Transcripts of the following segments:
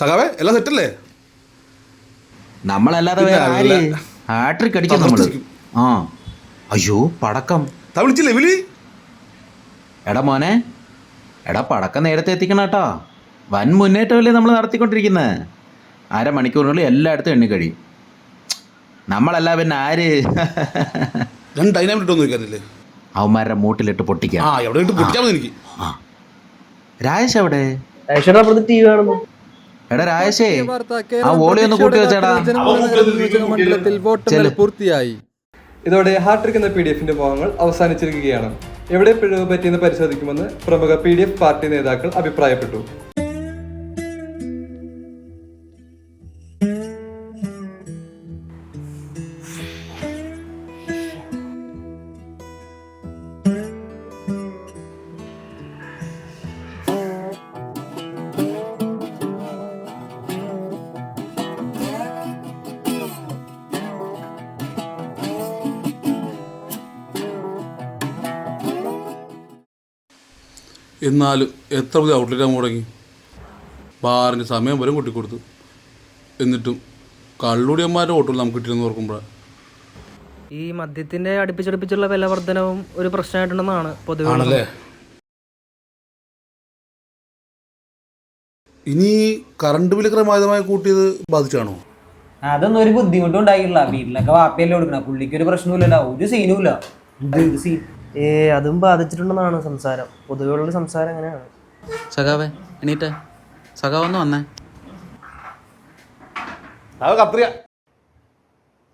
സഖാവേ എല്ലാം സെറ്റല്ലേ? നമ്മളല്ലാതെ വേറെ ആര് ഹാട്രിക് അടിക്കും നമ്മള്. ആ അയ്യോ പടക്കം വിളിച്ചില്ലേ വിളി. എടാ മോനെ, എടാ പടക്കം നേരത്തെ എത്തിക്കണം കേട്ടോ. വൻ മുന്നേറ്റമല്ലേ നമ്മൾ നടത്തിക്കൊണ്ടിരിക്കുന്നത്. അരമണിക്കൂറിനുള്ളിൽ എല്ലായിടത്തും എണ്ണി കഴിയും. നമ്മളല്ല പിന്നെ ആര്? ഞാൻ ഡൈനാമിക് ഇട്ടൊന്നും നോക്കാറില്ലേ? അവന്മാരുടെ മൂട്ടിലിട്ട് പൊട്ടിക്കാം. എനിക്ക് രാജേഷ് എവിടെ? എടാ രാജേഷേ, ആ വോളി ഒന്ന് കൂട്ടി വെച്ചേടാ. മണ്ഡലത്തിൽ വോട്ടെണ്ണൽ പൂർത്തിയായി. ഇതോടെ ഹാട്രിക് എന്ന PDF ഭാഗങ്ങൾ അവസാനിച്ചിരിക്കുകയാണ്. എവിടെ പിഴവ് പറ്റിയെന്ന് പരിശോധിക്കുമെന്ന് പ്രമുഖ PDF പാർട്ടി നേതാക്കൾ അഭിപ്രായപ്പെട്ടു. എന്നാലും എത്ര പുതിയ ഔട്ട്ലെറ്റാണ് മുടങ്ങി. ബാറിന് സമയം വരെ കൂട്ടിക്കൊടുത്തു. എന്നിട്ടും കള്ളുടിയന്മാരുടെ വോട്ടുകൾ നമുക്ക് കിട്ടിയെന്ന് ഓർക്കുമ്പോഴാണ്. ഈ മദ്യത്തിന്റെ അടുപ്പിച്ചടുപ്പിച്ചുള്ള വില വർധനവും ഒരു പ്രശ്നമായിട്ടുണ്ടെന്നാണ് പൊതുവെ. ആണല്ലേ? ഇനി കറണ്ട് ബില്ല് ക്രമാതീതമായി കൂട്ടിയത് ബാധിച്ചാണോ? അതൊന്നും ഒരു ബുദ്ധിമുട്ടും ഉണ്ടായില്ല. വീട്ടിലൊക്കെ വാപ്പയല്ലേ കൊടുക്കണം. പുള്ളിക്ക് ഒരു പ്രശ്നമില്ലല്ലോ, ഒരു സീനുമില്ല. അതും ബാധിച്ചിട്ടുണ്ടെന്നാണ് സംസാരം. പൊതുവെയുള്ള സംസാരം അങ്ങനെയാണ്. സഖാവേ എണീറ്റ, സഖാവൊന്ന് വന്നേ.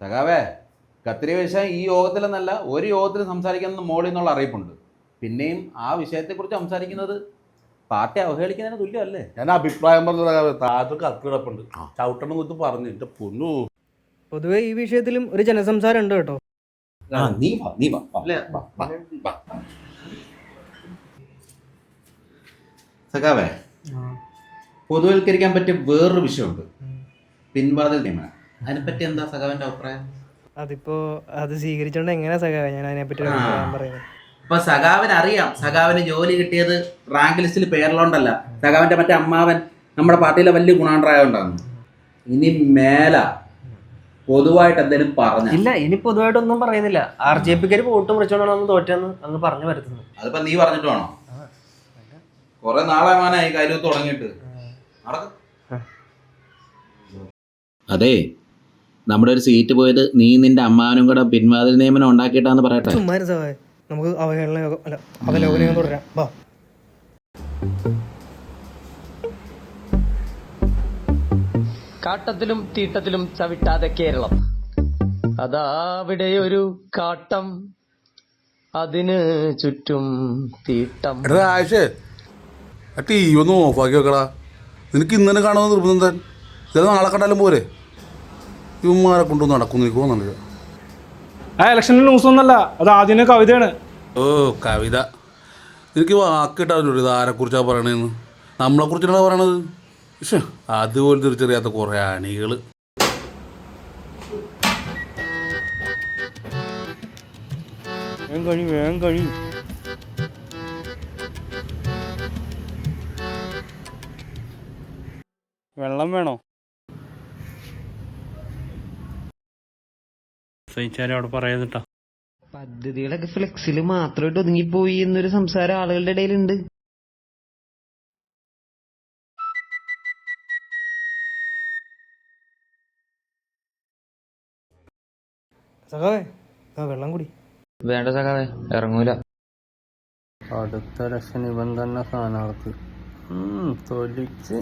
സഖാവേ കത്രിയ വിഷയം ഈ യോഗത്തിലെന്നല്ല ഒരു യോഗത്തിൽ സംസാരിക്കുന്ന മോളിൽ നിന്നുള്ള അറിയിപ്പുണ്ട്. പിന്നെയും ആ വിഷയത്തെക്കുറിച്ച് സംസാരിക്കുന്നത് പാർട്ടി അവഹേളിക്കുന്നതിന് തുല്യമല്ലേ? ഞാൻ അഭിപ്രായം പറഞ്ഞത് താഴത്ത് കത്തിടപ്പുണ്ട്, ചവിട്ടണം കുത്ത് പറഞ്ഞു എന്റെ പൊന്നു. പൊതുവെ ഈ വിഷയത്തിലും ഒരു ജനസംസാരം ഉണ്ട് കേട്ടോ. സഖാവേ, പൊതുവൽക്കരിക്കാൻ പറ്റിയ വേറൊരു വിഷയമുണ്ട്, പിൻവാതിൽ നിയമനം. അതിനെപ്പറ്റി എന്താ സഖാവിന്റെ അഭിപ്രായം? അതിപ്പോ അത് സ്വീകരിച്ചോണ്ട് എങ്ങനെയാ സഖാവ ഞാൻ അതിനെപ്പറ്റി അഭിപ്രായം പറയുന്നത്? ഇപ്പൊ സഖാവിന് അറിയാം, സഖാവിന് ജോലി കിട്ടിയത് റാങ്ക് ലിസ്റ്റിൽ പേരിലോണ്ടല്ല, സഖാവിന്റെ മറ്റേ അമ്മാവൻ നമ്മുടെ പാർട്ടിയിലെ വലിയ ഗുണാണ്ടായോണ്ടാണ്. ഇനി മേല പൊതുവായിട്ട് എന്തെങ്കിലും പറഞ്ഞു ഇല്ല, ഇനി പൊതുവായിട്ടൊന്നും പറയുന്നില്ല. RJPക്കാര് വോട്ട് മുറിച്ചോണ്ടാണ് തോറ്റെന്ന് അങ്ങ് പറഞ്ഞു വരുത്തുന്നു. അതിപ്പോ നീ പറഞ്ഞിട്ട് വേണോ? കൊറേ നാളായി കാര്യം തുടങ്ങിയിട്ട്. അതെ, നമ്മുടെ ഒരു സീറ്റ് പോയത് നീ നിന്റെ അമ്മാവനും കൂടെ പിൻവാതിൽ നിയമനം ഉണ്ടാക്കിയിട്ടാന്ന് പറയട്ടെ. നമുക്ക് അവലോകനം തുടരാം. കാട്ടത്തിലും തീട്ടത്തിലും ചവിട്ടാതെ കേരളം, അതാവിടെ കാട്ടം, അതിന് ചുറ്റും തീട്ടം. TV ഒന്ന് ഓഫാക്കി വെക്കടാ. നിനക്ക് ഇന്നെ കാണുന്ന നിർബന്ധം ചില നാളെ കണ്ടാലും പോരെ. ഇവന്മാരെ കൊണ്ടൊന്നും നടക്കുന്നു എനിക്ക് തോന്നുന്നില്ല. ആ ഇലക്ഷനിൽ ന്യൂസ് ഒന്നല്ല, അത് ആദ്യം കവിതയാണ്. ഓ കവിത, എനിക്ക് വാക്കിട്ടാവില്ല ഇത് ആരെക്കുറിച്ചാണ് പറയണതെന്ന്. നമ്മളെക്കുറിച്ചാണ് പറയണത്. പക്ഷേ അതുപോലെ തിരിച്ചറിയാത്ത കുറേ അണികൾ. വേഗം കഴിയും. വെള്ളം വേണോ? അവിടെ പറയാതിട്ടാ. പദ്ധതികളൊക്കെ ഫ്ലെക്സിൽ മാത്രമായിട്ട് ഒതുങ്ങിപ്പോയി എന്നൊരു സംസാരം ആളുകളുടെ ഇടയിലുണ്ട്. സഖാവേ വെള്ളം കുടി. വേണ്ട സഖാവേ, ഇറങ്ങൂല. അടുത്ത ഇലക്ഷൻ ഇവൻ തന്നെ സ്ഥാനാർത്ഥി. തൊലിച്ച്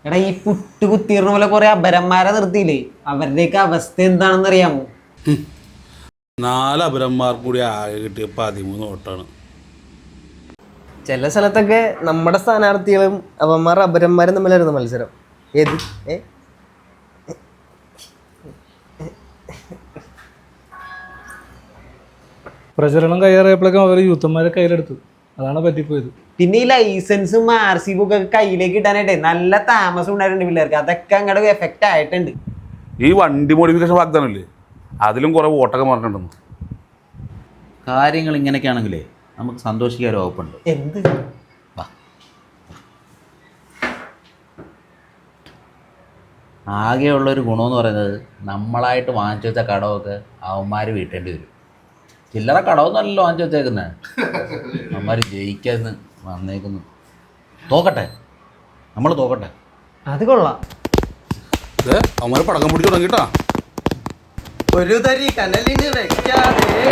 എടാ, ഈ പുട്ട് കുത്തിയിരുന്ന പോലെ കുറെ അപരന്മാരെ നിർത്തിയില്ലേ, അവരുടെയൊക്കെ അവസ്ഥ എന്താണെന്ന് അറിയാമോ? 4 അപരന്മാർക്ക് കൂടി ആകെ കിട്ടിയ 13 വോട്ടാണ്. ചില സ്ഥലത്തൊക്കെ നമ്മുടെ സ്ഥാനാർത്ഥികളും അവന്മാരുടെ അപരന്മാരും തമ്മിലായിരുന്നു മത്സരം. ഏത് പ്രചരണം കയ്യേറിയപ്പോഴേക്കും അവർ യൂത്തന്മാരെ കയ്യിലെടുത്തു. അതാണ് പറ്റിപ്പോയത്. പിന്നെ ഈ ലൈസൻസും RC ബുക്ക് ഒക്കെ കയ്യിലേക്ക് കിട്ടാനായിട്ടേ നല്ല താമസം ഉണ്ടായിട്ടുണ്ട് പിള്ളേർക്ക്. അതൊക്കെ അങ്ങോട്ട് എഫക്റ്റ് ആയിട്ടുണ്ട്. ഈ വണ്ടി മോഡിഫിക്കേഷൻ വാഗ്ദാനല്ലേ, അതിലും കുറെ വോട്ടൊക്കെ പറഞ്ഞിട്ടുണ്ടെന്ന്. കാര്യങ്ങൾ ഇങ്ങനെയൊക്കെയാണെങ്കിലേ നമുക്ക് സന്തോഷിക്കാൻ ഒരു വകുപ്പുണ്ട്. എന്ത്? ആകെയുള്ളൊരു ഗുണമെന്ന് പറയുന്നത് നമ്മളായിട്ട് വാങ്ങിച്ചു വെച്ച കടമൊക്കെ അവന്മാർ വീട്ടേണ്ടി വരും. ചില്ലറ കടമൊന്നുമല്ലല്ലോ വാങ്ങിച്ചു വെച്ചേക്കുന്നത്. അവന്മാർ ജയിക്കാന്ന് വന്നേക്കുന്നു. തോക്കട്ടെ, നമ്മൾ തോക്കട്ടെ. അത് കൊള്ളാം. അവന്മാർ പടക്കം പിടിച്ചു തുടങ്ങിട്ടാ. ഒരു തരി കനലിന് വെക്കാതെ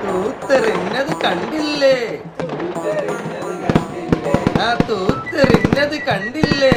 തൂത്തെറിഞ്ഞത് കണ്ടില്ലേ, ആ തൂത്തെറിഞ്ഞത് കണ്ടില്ലേ.